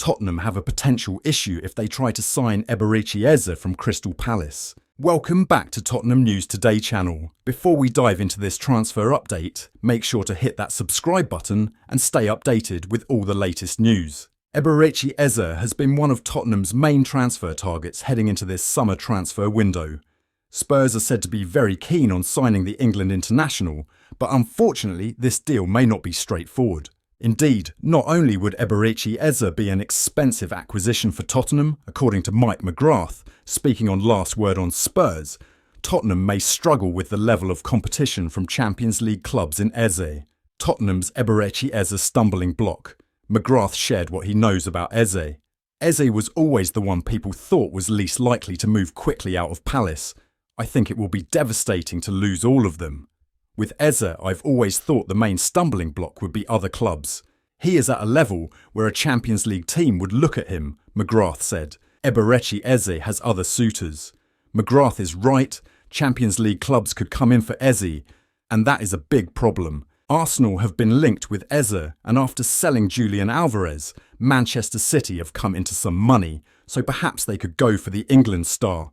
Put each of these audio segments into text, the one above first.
Tottenham have a potential issue if they try to sign Eberechi Eze from Crystal Palace. Welcome back to Tottenham News Today channel. Before we dive into this transfer update, make sure to hit that subscribe button and stay updated with all the latest news. Eberechi Eze has been one of Tottenham's main transfer targets heading into this summer transfer window. Spurs are said to be very keen on signing the England international, but unfortunately this deal may not be straightforward. Indeed, not only would Eberechi Eze be an expensive acquisition for Tottenham, according to Mike McGrath, speaking on Last Word on Spurs, Tottenham may struggle with the level of competition from Champions League clubs in Eze. Tottenham's Eberechi Eze stumbling block. McGrath shared what he knows about Eze. Eze was always the one people thought was least likely to move quickly out of Palace. I think it will be devastating to lose all of them. With Eze, I've always thought the main stumbling block would be other clubs. He is at a level where a Champions League team would look at him, McGrath said. Eberechi Eze has other suitors. McGrath is right, Champions League clubs could come in for Eze, and that is a big problem. Arsenal have been linked with Eze, and after selling Julian Alvarez, Manchester City have come into some money, so perhaps they could go for the England star.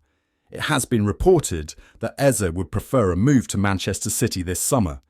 It has been reported that Eze would prefer a move to Manchester City this summer,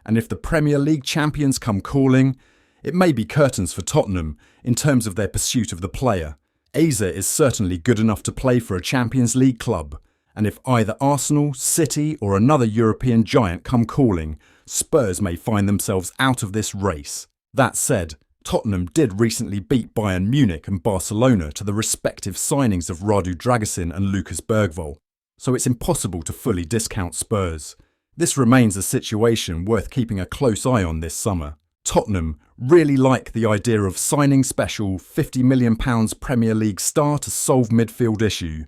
and if the Premier League champions come calling, it may be curtains for Tottenham in terms of their pursuit of the player. Eze is certainly good enough to play for a Champions League club, and if either Arsenal, City or another European giant come calling, Spurs may find themselves out of this race. That said, Tottenham did recently beat Bayern Munich and Barcelona to the respective signings of Radu Dragusin and Lucas Bergvall, so it's impossible to fully discount Spurs. This remains a situation worth keeping a close eye on this summer. Tottenham really like the idea of signing special £50 million Premier League star to solve midfield issue.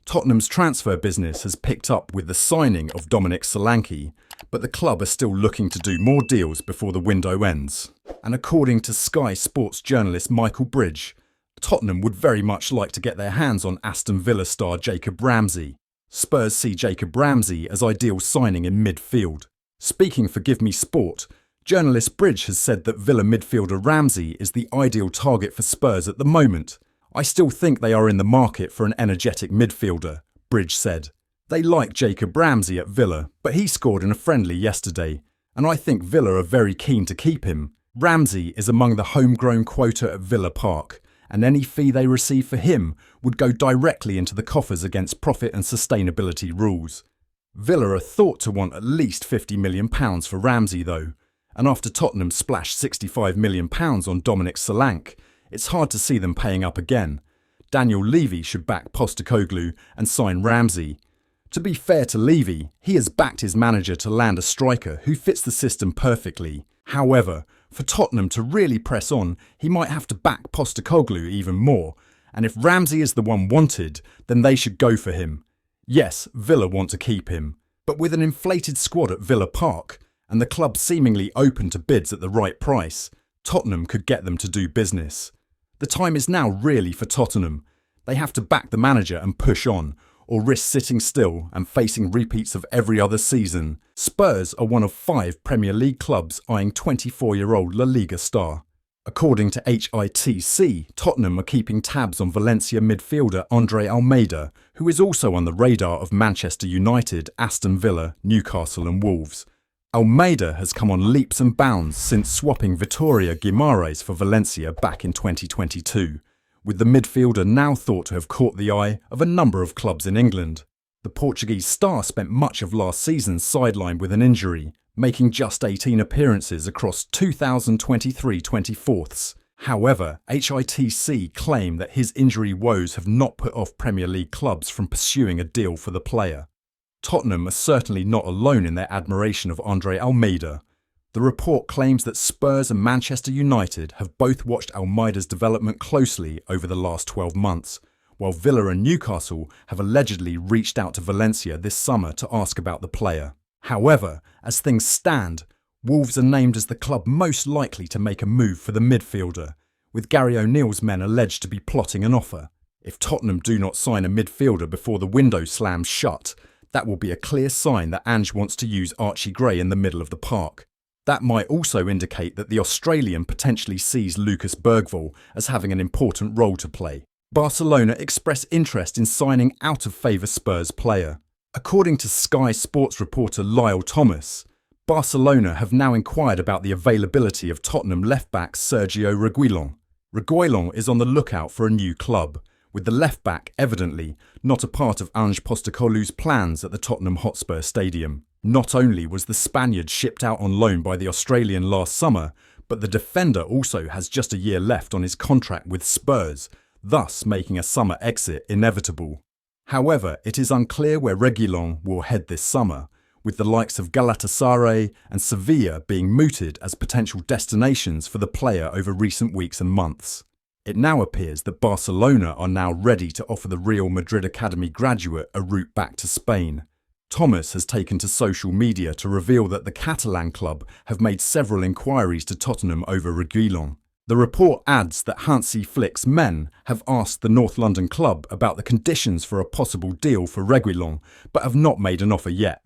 Tottenham's transfer business has picked up with the signing of Dominic Solanke, but the club are still looking to do more deals before the window ends. And according to Sky Sports journalist Michael Bridge, Tottenham would very much like to get their hands on Aston Villa star Jacob Ramsey. Spurs see Jacob Ramsey as ideal signing in midfield. Speaking for Give Me Sport, journalist Bridge has said that Villa midfielder Ramsey is the ideal target for Spurs at the moment. I still think they are in the market for an energetic midfielder, Bridge said. They like Jacob Ramsey at Villa, but he scored in a friendly yesterday, and I think Villa are very keen to keep him. Ramsey is among the homegrown quota at Villa Park, and any fee they receive for him would go directly into the coffers against profit and sustainability rules. Villa are thought to want at least £50 million for Ramsey though, and after Tottenham splashed £65 million on Dominic Solanke, it's hard to see them paying up again. Daniel Levy should back Postecoglou and sign Ramsey. To be fair to Levy, he has backed his manager to land a striker who fits the system perfectly. However, for Tottenham to really press on, he might have to back Postecoglou even more, and if Ramsey is the one wanted, then they should go for him. Yes, Villa want to keep him, but with an inflated squad at Villa Park, and the club seemingly open to bids at the right price, Tottenham could get them to do business. The time is now really for Tottenham. They have to back the manager and push on, or risk sitting still and facing repeats of every other season. Spurs are one of 5 Premier League clubs eyeing 24-year-old La Liga star. According to HITC, Tottenham are keeping tabs on Valencia midfielder Andre Almeida, who is also on the radar of Manchester United, Aston Villa, Newcastle and Wolves. Almeida has come on leaps and bounds since swapping Vitoria Guimarães for Valencia back in 2022, with the midfielder now thought to have caught the eye of a number of clubs in England. The Portuguese star spent much of last season sidelined with an injury, making just 18 appearances across 2023-24. However, HITC claim that his injury woes have not put off Premier League clubs from pursuing a deal for the player. Tottenham are certainly not alone in their admiration of Andre Almeida. The report claims that Spurs and Manchester United have both watched Almeida's development closely over the last 12 months, while Villa and Newcastle have allegedly reached out to Valencia this summer to ask about the player. However, as things stand, Wolves are named as the club most likely to make a move for the midfielder, with Gary O'Neill's men alleged to be plotting an offer. If Tottenham do not sign a midfielder before the window slams shut, that will be a clear sign that Ange wants to use Archie Gray in the middle of the park. That might also indicate that the Australian potentially sees Lucas Bergvall as having an important role to play. Barcelona express interest in signing out-of-favour Spurs player. According to Sky Sports reporter Lyle Thomas, Barcelona have now inquired about the availability of Tottenham left-back Sergio Reguilón. Reguilón is on the lookout for a new club, with the left-back evidently not a part of Ange Postecoglou's plans at the Tottenham Hotspur Stadium. Not only was the Spaniard shipped out on loan by the Australian last summer, but the defender also has just a year left on his contract with Spurs, thus making a summer exit inevitable. However, it is unclear where Reguilón will head this summer, with the likes of Galatasaray and Sevilla being mooted as potential destinations for the player over recent weeks and months. It now appears that Barcelona are now ready to offer the Real Madrid Academy graduate a route back to Spain. Thomas has taken to social media to reveal that the Catalan club have made several inquiries to Tottenham over Reguilón. The report adds that Hansi Flick's men have asked the North London club about the conditions for a possible deal for Reguilón, but have not made an offer yet.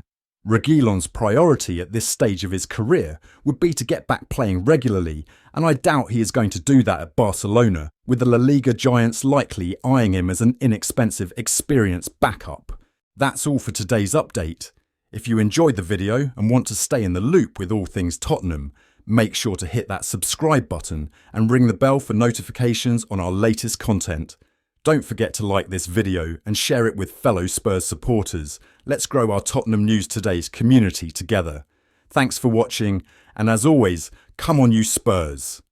Reguilón's priority at this stage of his career would be to get back playing regularly, and I doubt he is going to do that at Barcelona, with the La Liga giants likely eyeing him as an inexpensive, experienced backup. That's all for today's update. If you enjoyed the video and want to stay in the loop with all things Tottenham, make sure to hit that subscribe button and ring the bell for notifications on our latest content. Don't forget to like this video and share it with fellow Spurs supporters. Let's grow our Tottenham News Today's community together. Thanks for watching, and as always, come on you Spurs!